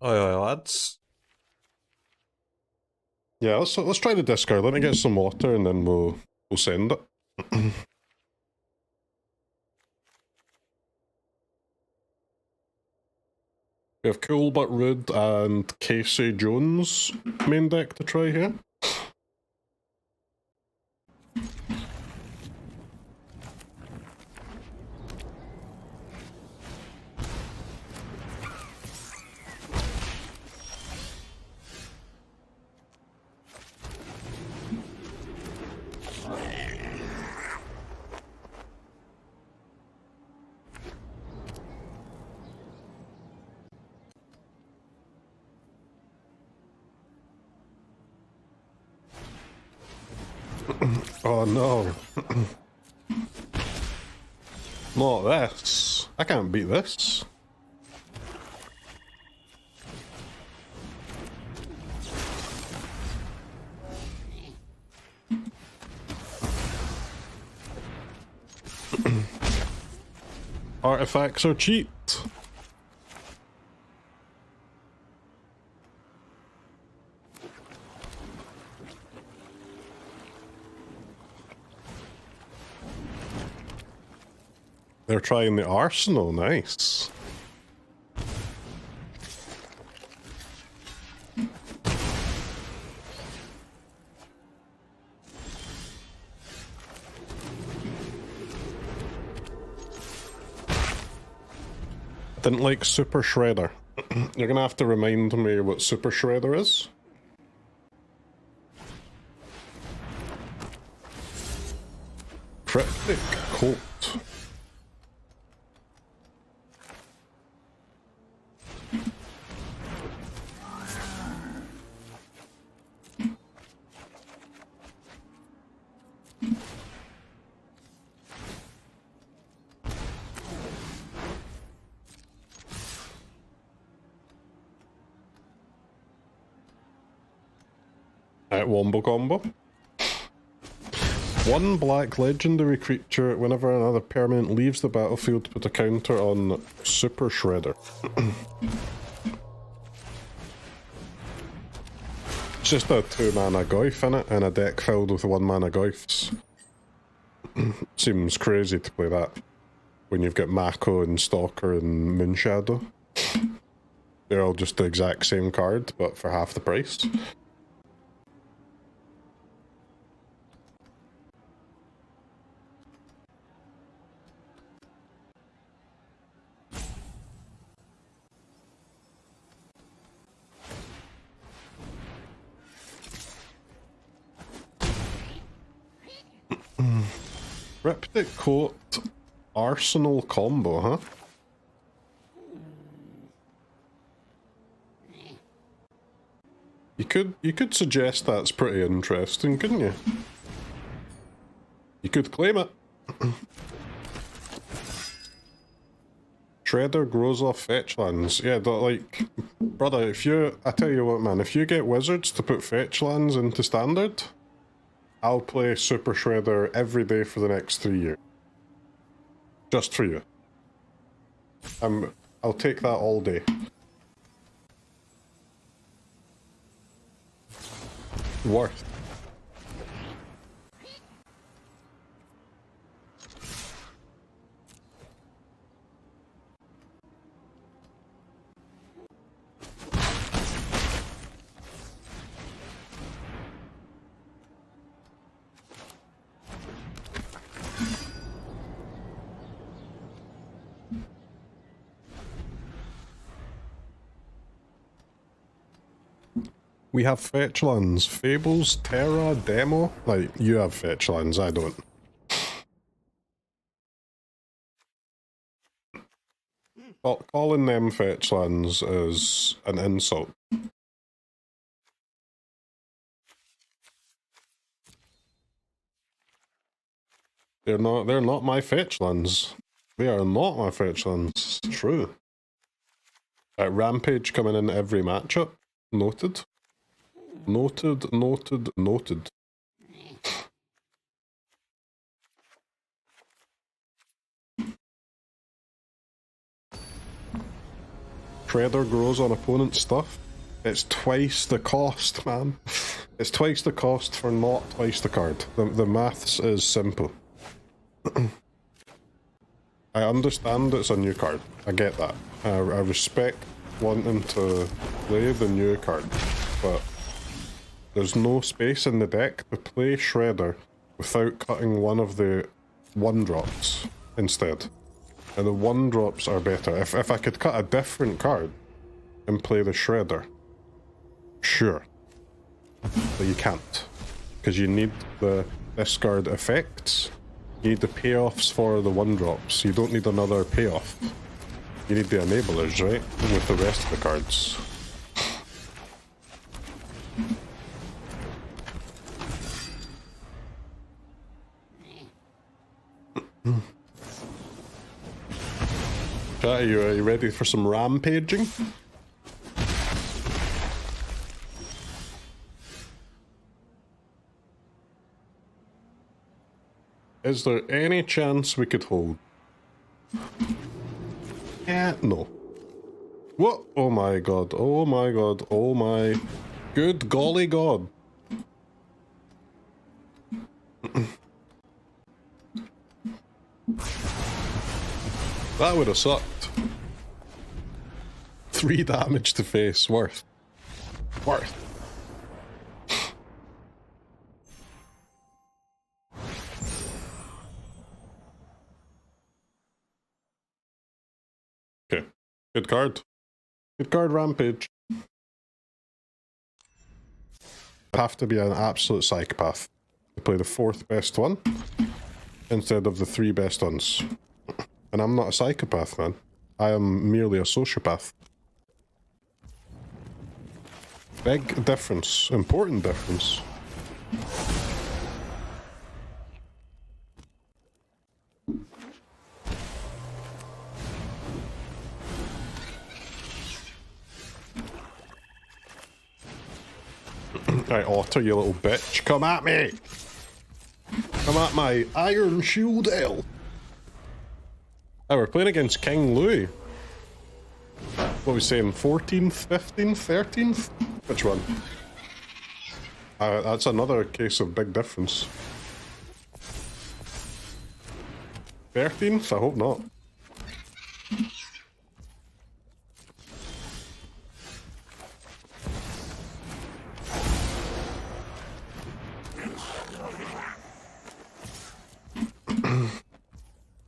Aye, aye, lads. Yeah, let's try the discard. Let me get some water and then we'll send it. We have Cool But Rude and Casey Jones main deck to try here. Oh no. Not this. I can't beat this. Artifacts are cheat. They're trying the arsenal, nice. Didn't like Super Shredder. You're gonna have to remind me what Super Shredder is. Cryptic Coat. Wombo combo. One black legendary creature, whenever another permanent leaves the battlefield, put a counter on Super Shredder. It's just a 2-mana Goyf in it, and a deck filled with 1-mana Goyfs. Seems crazy to play that when you've got Mako and Stalker and Moonshadow. They're all just the exact same card, but for half the price. Cryptic Coat Arsenal combo, huh? You could suggest that's pretty interesting, couldn't you? You could claim it. Shredder grows off fetch lands. Yeah, like, brother, I tell you what, man, if you get wizards to put fetch lands into standard, I'll play Super Shredder every day for the next 3 years. Just for you. I'll take that all day. Worth. We have fetch lands. Fables, Terra, Demo. Like, you have fetch lands, I don't. Calling them fetch lands is an insult. They're not my fetch lands. They are not my fetch lands. It's true. Rampage coming in every matchup. Noted. Noted, noted, noted. Shredder grows on opponent's stuff, it's twice the cost, man. It's twice the cost for not twice the card. The maths is simple. I understand it's a new card. I get that. I respect wanting to play the new card, but there's no space in the deck to play Shredder without cutting one of the 1-drops instead. And the 1-drops are better. If I could cut a different card and play the Shredder, sure. But you can't. Because you need the discard effects. You need the payoffs for the 1-drops. You don't need another payoff. You need the enablers, right? With the rest of the cards. Chat, are you ready for some rampaging? Is there any chance we could hold? Yeah, no. What? Oh my god, oh my god, oh my good golly god. That would have sucked. 3 damage to face, worth. Worth. Okay, good card. Good card, Rampage. I have to be an absolute psychopath to play the 4th best one instead of the 3 best ones. And I'm not a psychopath, man. I am merely a sociopath. Big difference. Important difference. Right, Otter, you little bitch. Come at me! Come at my Iron Shield L. Oh, we're playing against King Louis. What are we saying? 14th, 15th, 13th? Which one? That's another case of big difference. 13th? I hope not.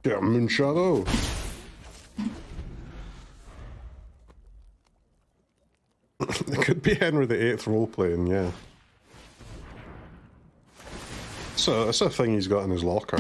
Get a Moonshadow. It could be Henry VIII role-playing, yeah. So it's a thing he's got in his locker.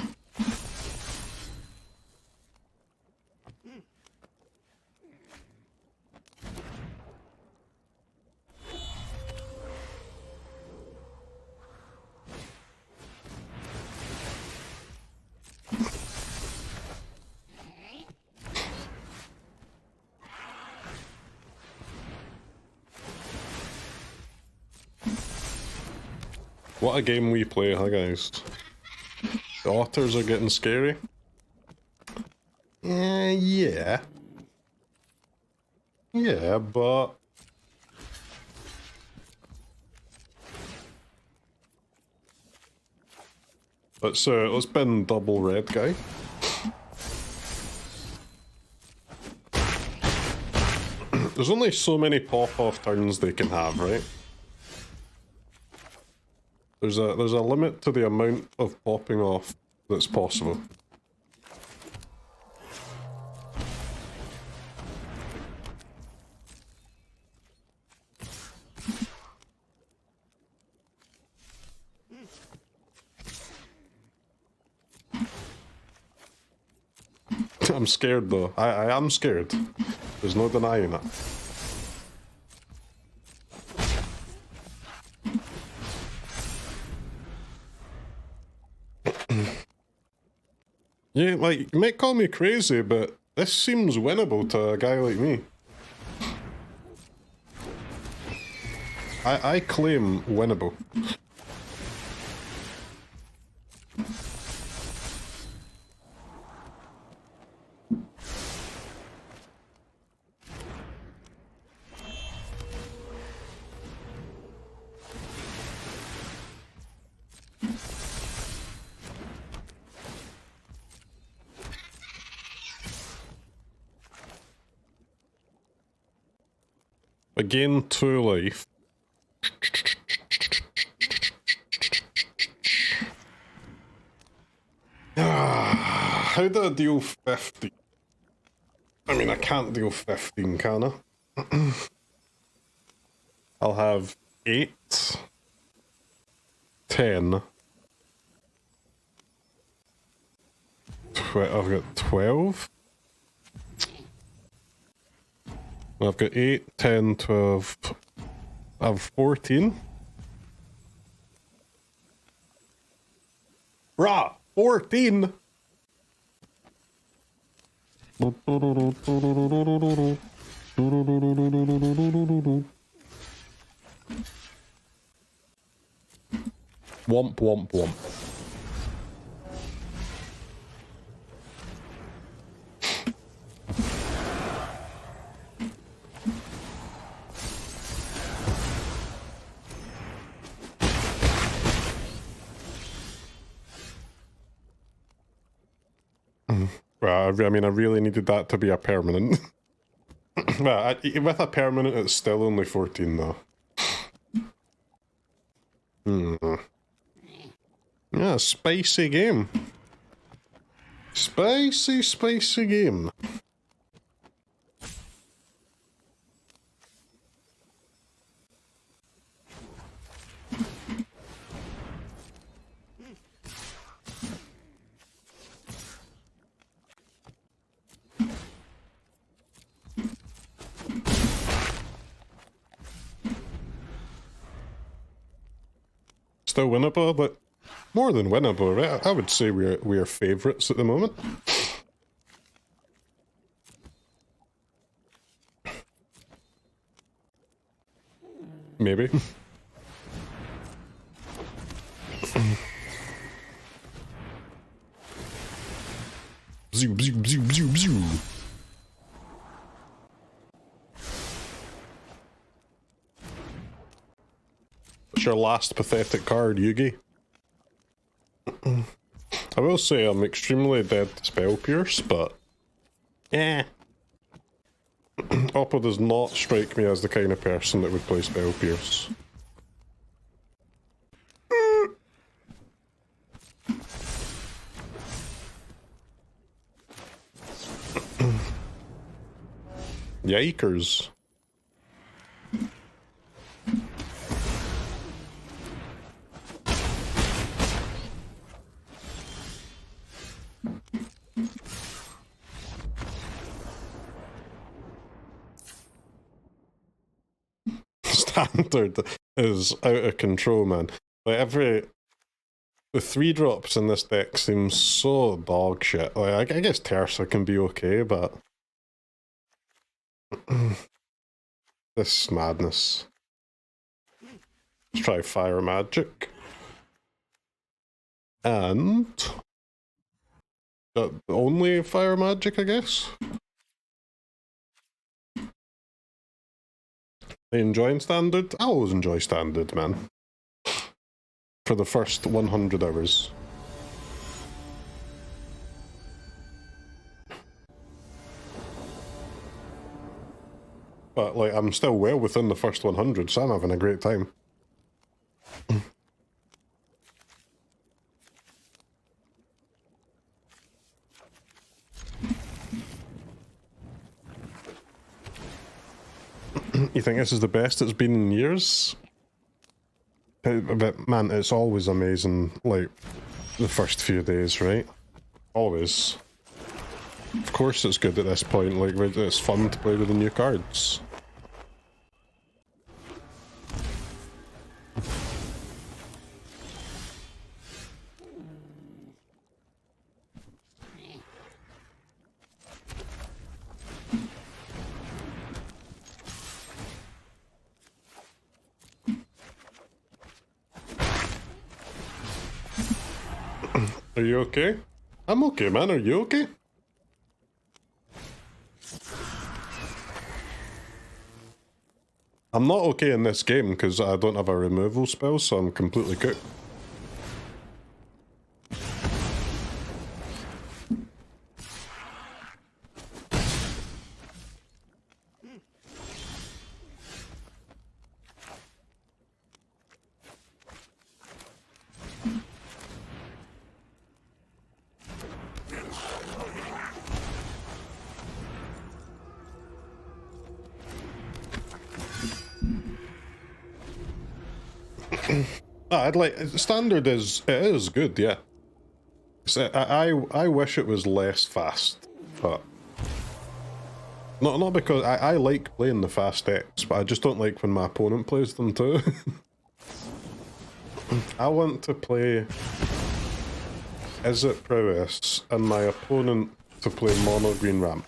What a game we play, huh guys? The otters are getting scary. Yeah. Yeah, but... let's bin double red guy. There's only so many pop-off turns they can have, right? There's a limit to the amount of popping off that's possible. I'm scared though. I am scared. There's no denying that. Yeah, like, you might call me crazy, but this seems winnable to a guy like me. I claim winnable. I gain 2 life. How do I deal 50? I mean, I can't deal 15, can I? I'll have 8, 10. I've got 12. I've got 8, 10, 12. I have 14. Rah! 14! Womp, womp, womp. Well, I mean, I really needed that to be a permanent. Well, with a permanent, it's still only 14, though. Yeah, spicy game. Spicy, spicy game. Still winnable, but more than winnable, right? I would say we're favourites at the moment. Maybe. Bzoo, bzoo, bzoo, bzoo, bzoo. What's your last pathetic card, Yugi? I will say I'm extremely dead to Spell Pierce, but... eh. Oppo does not strike me as the kind of person that would play Spell Pierce. Yikers. Standard is out of control, man. Like the 3-drops in this deck seems so dog shit. Like I guess Tersa can be okay, but this madness. Let's try Fire Magic. And only Fire Magic, I guess. Are you enjoying Standard? I always enjoy Standard, man. For the first 100 hours. But, like, I'm still well within the first 100, so I'm having a great time. You think this is the best it's been in years? But man, it's always amazing, like, the first few days, right? Always. Of course it's good at this point, like, it's fun to play with the new cards. Are you okay? I'm okay, man. Are you okay? I'm not okay in this game because I don't have a removal spell, so I'm completely cooked. I'd like standard is good, yeah. So I wish it was less fast, but not because I like playing the fast decks, but I just don't like when my opponent plays them too. I want to play Is It Prowess and my opponent to play mono green ramp.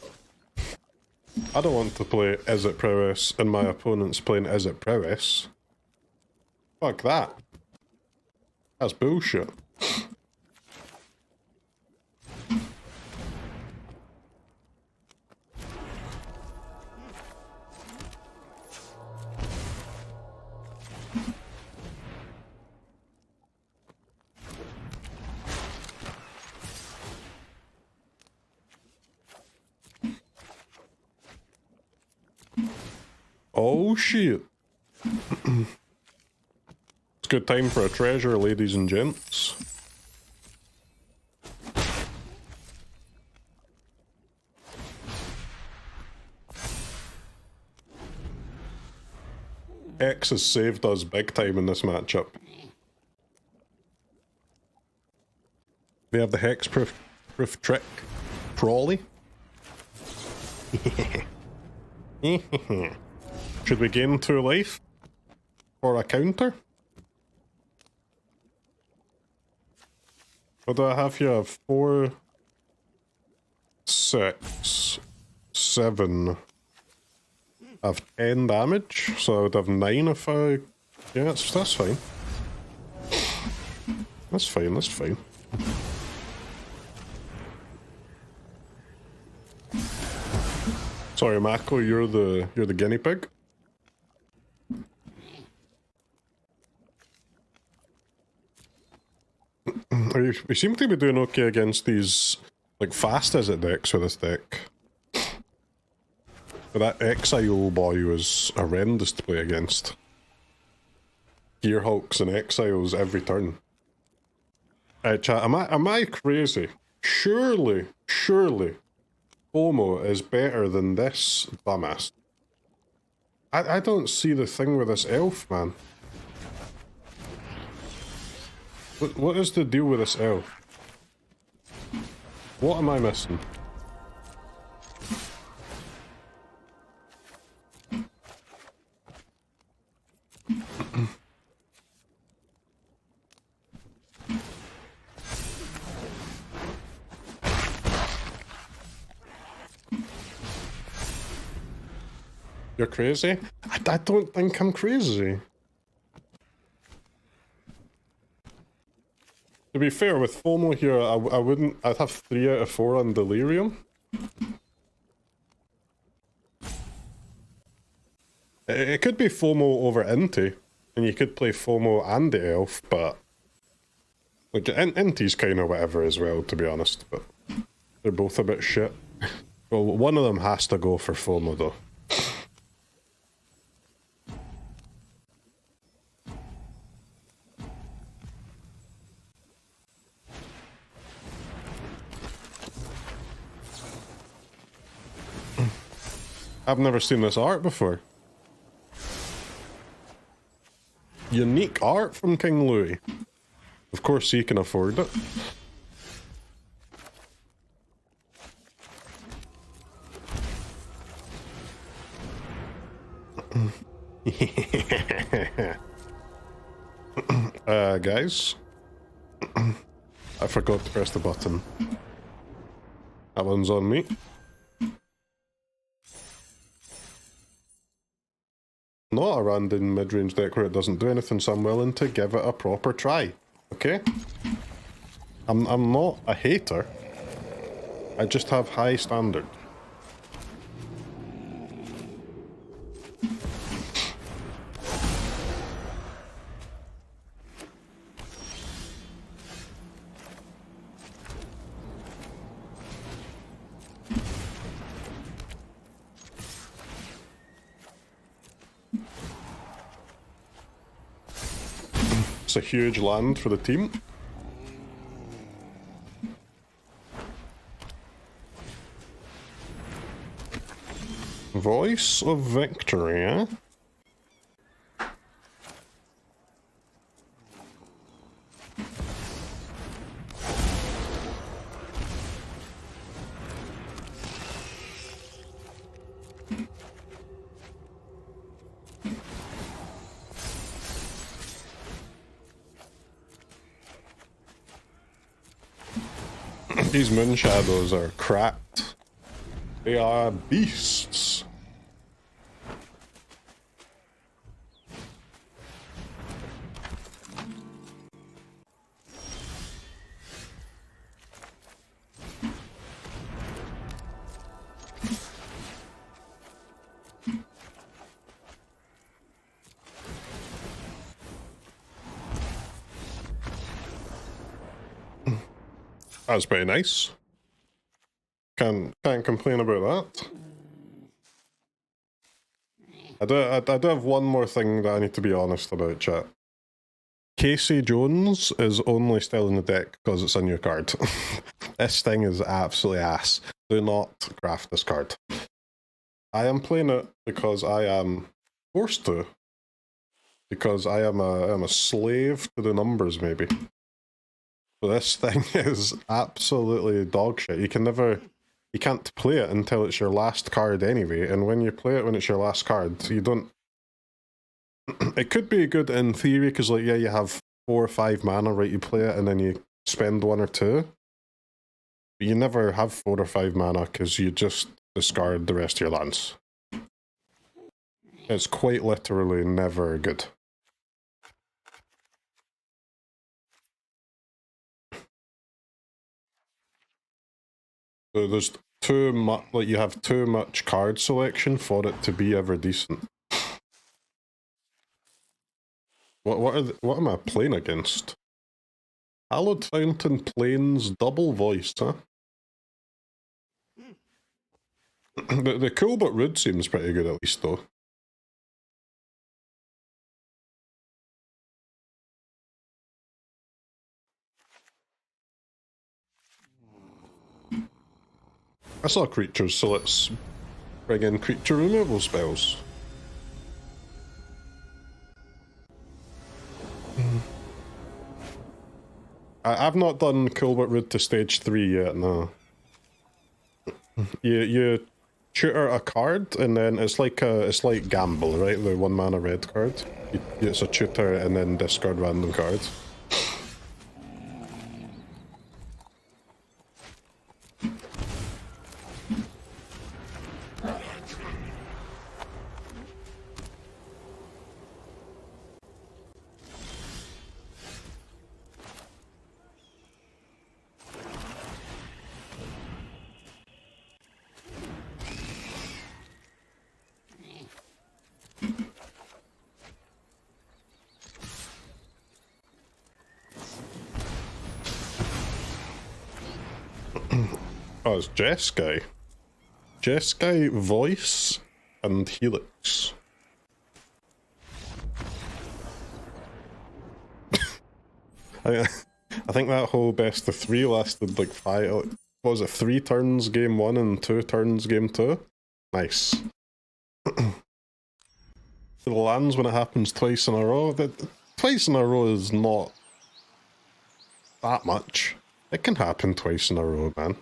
I don't want to play Is It Prowess and my opponent's playing Is It Prowess. Fuck that. That's bullshit. Oh shit. It's a good time for a treasure, ladies and gents. X has saved us big time in this matchup. They have the hexproof trick. Crawley. Should we gain 2 life? For a counter? What do I have here? I have 4, 6, 7. I have 10 damage, so I would have 9 if I... Yeah, that's fine. That's fine, that's fine. Sorry, Mako, you're the guinea pig. We seem to be doing okay against these like fast as it decks with this deck. But that Exile boy was horrendous to play against. Gearhulks and Exiles every turn. Chat, am I crazy? Surely FOMO is better than this dumbass. I don't see the thing with this elf, man. What is the deal with this elf? What am I missing? You're crazy? I don't think I'm crazy. To be fair, with FOMO here, I wouldn't... I'd have 3 out of 4 on Delirium. It could be FOMO over Inti, and you could play FOMO and the elf, but... Like, Inti's kind of whatever as well, to be honest, but... They're both a bit shit. Well, one of them has to go for FOMO, though. I've never seen this art before. Unique art from King Louis. Of course he can afford it. Guys. I forgot to press the button. That one's on me. Not a random mid-range deck where it doesn't do anything, so I'm willing to give it a proper try. Okay? I'm not a hater. I just have high standard. It's a huge land for the team. Voice of Victory, eh? These Moonshadows are cracked. They are beasts. That's pretty nice. Can't complain about that. I do have one more thing that I need to be honest about, chat. Casey Jones is only still in the deck because it's a new card. This thing is absolutely ass. Do not craft this card. I am playing it because I am forced to. Because I am a slave to the numbers, maybe. So this thing is absolutely dog shit. You can't play it until it's your last card anyway, and when you play it when it's your last card, you don't... It could be good in theory, because like, yeah, you have 4 or 5 mana, right, you play it, and then you spend 1 or 2. But you never have 4 or 5 mana, because you just discard the rest of your lands. It's quite literally never good. So there's too much, like you have too much card selection for it to be ever decent. What am I playing against? Hallowed Fountain Plains double voiced, huh? The cool but rude seems pretty good at least though. I saw creatures, so let's bring in creature removal spells. I've not done Cool but Rude to stage 3 yet, no. You tutor a card, and then it's like Gamble, right? The 1 mana red card. It's a tutor and then discard random cards. Oh, it's Jeskai. Jeskai, Voice, and Helix. I think that whole best of 3 lasted like 5, what was it, 3 turns game 1 and 2 turns game 2? Nice. The lands when it happens twice in a row, twice in a row is not that much. It can happen twice in a row, man.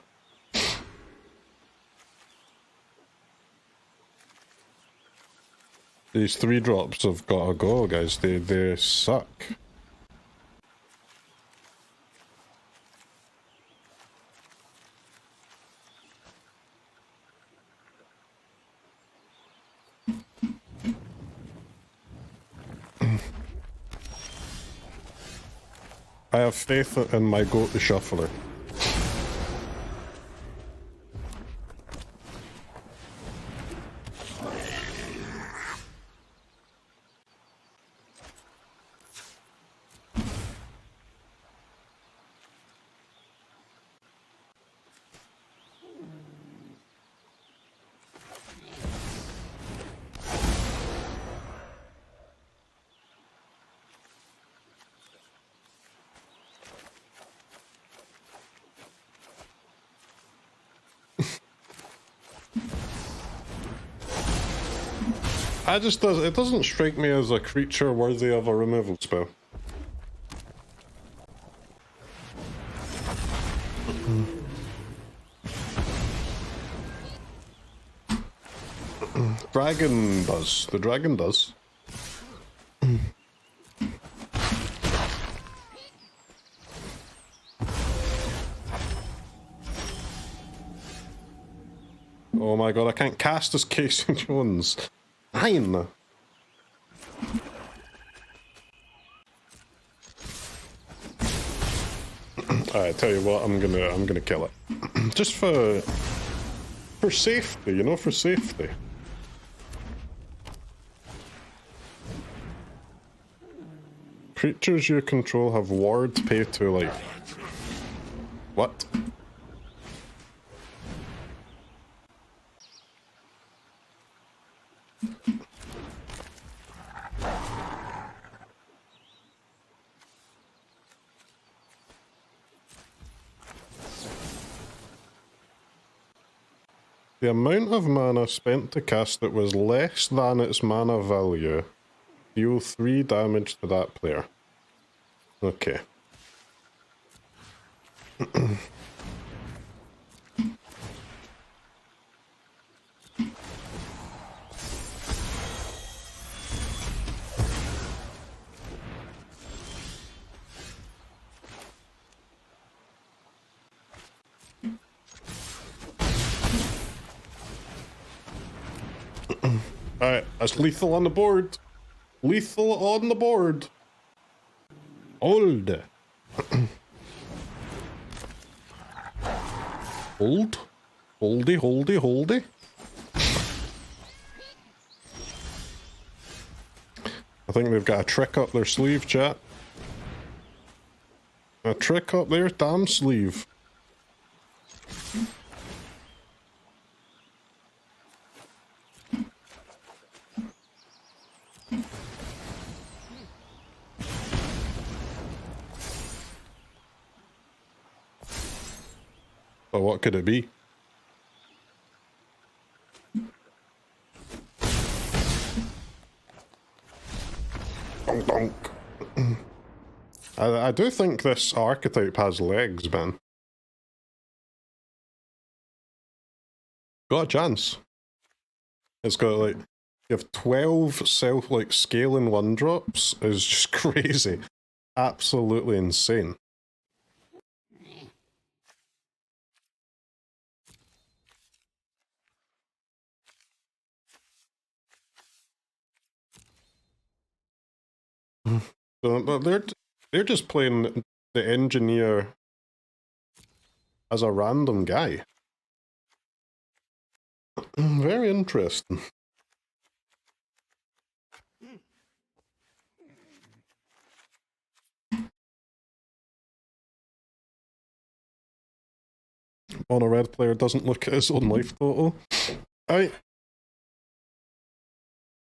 These 3-drops have gotta go, guys. They suck. I have faith in my goat, the shuffler. It doesn't strike me as a creature worthy of a removal spell. Dragon does. The dragon does. my god, I can't cast as Casey Jones. Fine. I tell you what, I'm gonna kill it. Just for safety, you know, for safety. Creatures you control have ward pay 2 life. What? The amount of mana spent to cast it was less than its mana value. Deal 3 damage to that player. Okay. Alright, that's lethal on the board. Lethal on the board. Hold. Hold. Holdy, holdy, holdy. I think they've got a trick up their sleeve, chat. A trick up their damn sleeve. But what could it be? Donk donk. I do think this archetype has legs, man. Got a chance. It's got like, you have 12 scaling 1-drops is just crazy. Absolutely insane. So they're just playing the engineer as a random guy. Very interesting. On a red player doesn't look at his own life total. They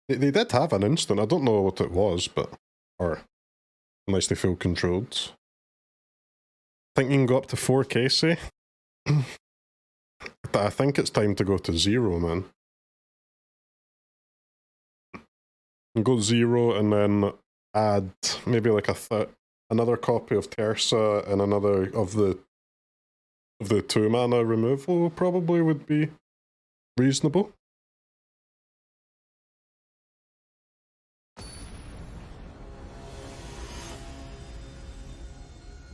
did have an instant. I don't know what it was, but unless they feel controlled. I think you can go up to 4 Casey. But I think it's time to go to 0, man. Go 0 and then add maybe like another copy of Tersa and another of the 2 mana removal probably would be reasonable.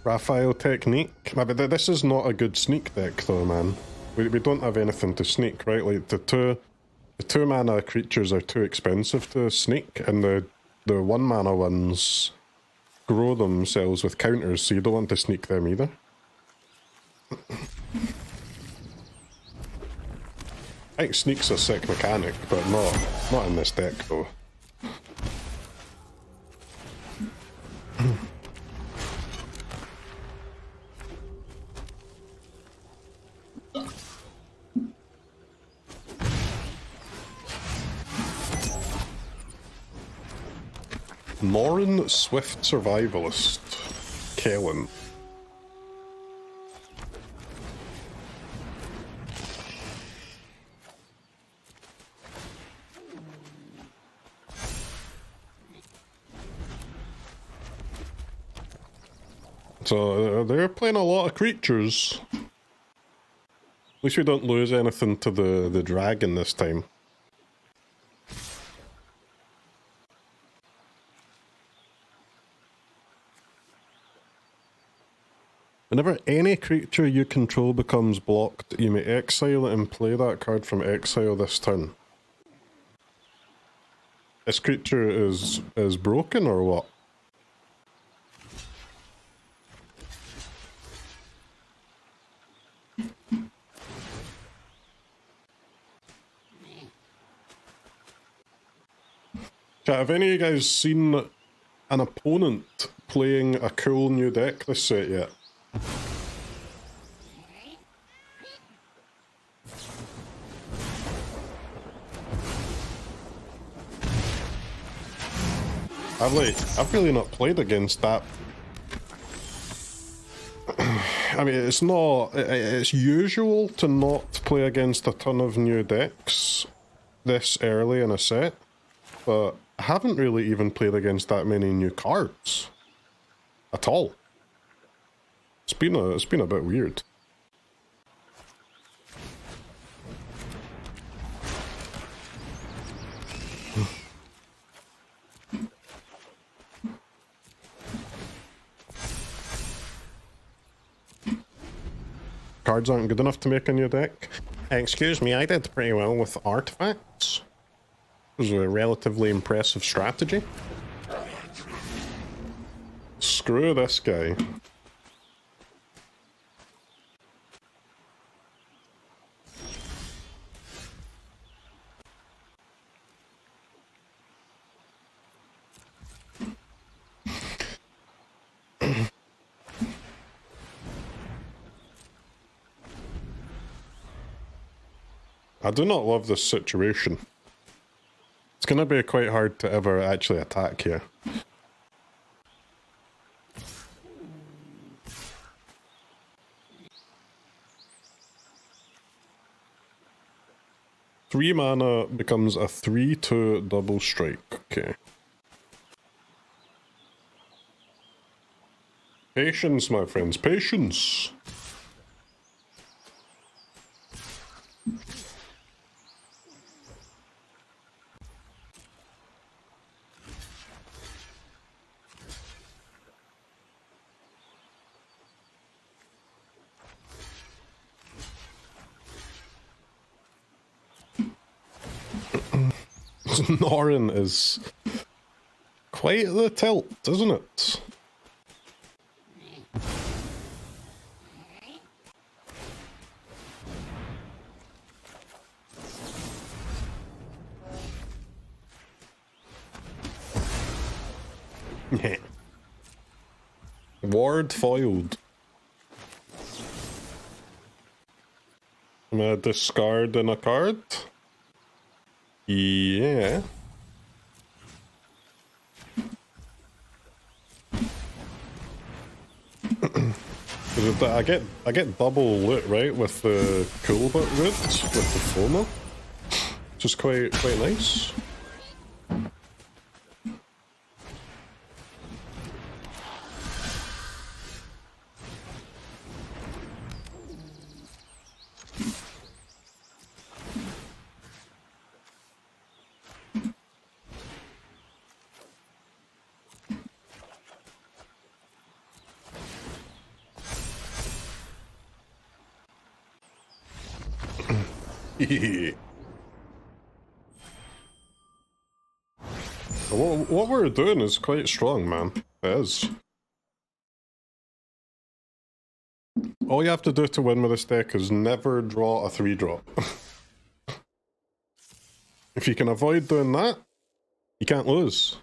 Raphael technique. Maybe this is not a good sneak deck though, man. We don't have anything to sneak, right? Like the 2 mana creatures are too expensive to sneak, and the 1 mana ones grow themselves with counters, so you don't want to sneak them either. I think sneak's a sick mechanic, but not in this deck though. Morin Swift Survivalist. Kellen. So they're playing a lot of creatures. At least we don't lose anything to the dragon this time. Whenever any creature you control becomes blocked, you may exile it and play that card from exile this turn. This creature is broken or what? Chat, have any of you guys seen an opponent playing a cool new deck this set yet? I've really not played against that. I mean, it's usual to not play against a ton of new decks this early in a set, but I haven't really even played against that many new cards at all. It's been a bit weird. Cards aren't good enough to make a new deck. Excuse me, I did pretty well with artifacts. It was a relatively impressive strategy. Screw this guy. I do not love this situation. It's going to be quite hard to ever actually attack here. Three mana becomes a 3/2 double strike. Okay. Patience, my friends, patience! Norin is quite the tilt, isn't it? Ward foiled. I'm gonna discard in a card. Yeah. I get double lit, right, with the Coolbut Roots, with the Foma. Which is quite nice. What we're doing is quite strong, man. It is. All you have to do to win with this deck is never draw a 3-drop. If you can avoid doing that, you can't lose.